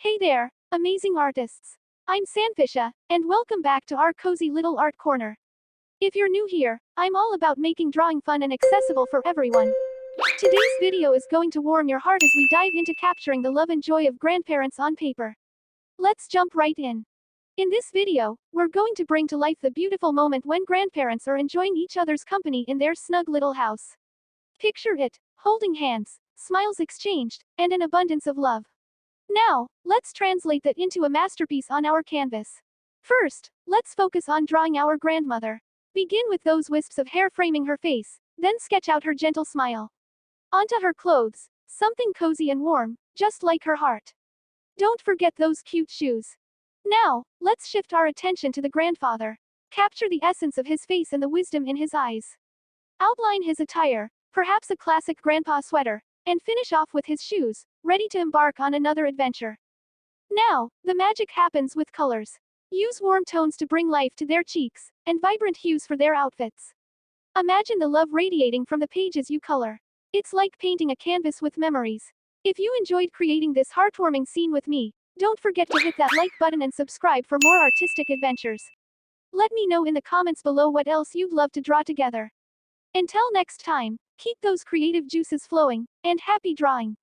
Hey there, amazing artists. I'm Sanfisha, and welcome back to our cozy little art corner. If you're new here, I'm all about making drawing fun and accessible for everyone. Today's video is going to warm your heart as we dive into capturing the love and joy of grandparents on paper. Let's jump right in. In this video, we're going to bring to life the beautiful moment when grandparents are enjoying each other's company in their snug little house. Picture it, holding hands, smiles exchanged, and an abundance of love. Now, let's translate that into a masterpiece on our canvas. First, let's focus on drawing our grandmother. Begin with those wisps of hair framing her face, then sketch out her gentle smile. Onto her clothes, something cozy and warm, just like her heart. Don't forget those cute shoes. Now, let's shift our attention to the grandfather. Capture the essence of his face and the wisdom in his eyes. Outline his attire, perhaps a classic grandpa sweater, and finish off with his shoes, ready to embark on another adventure. Now, the magic happens with colors. Use warm tones to bring life to their cheeks, and vibrant hues for their outfits. Imagine the love radiating from the pages you color. It's like painting a canvas with memories. If you enjoyed creating this heartwarming scene with me, don't forget to hit that like button and subscribe for more artistic adventures. Let me know in the comments below what else you'd love to draw together. Until next time, keep those creative juices flowing, and happy drawing!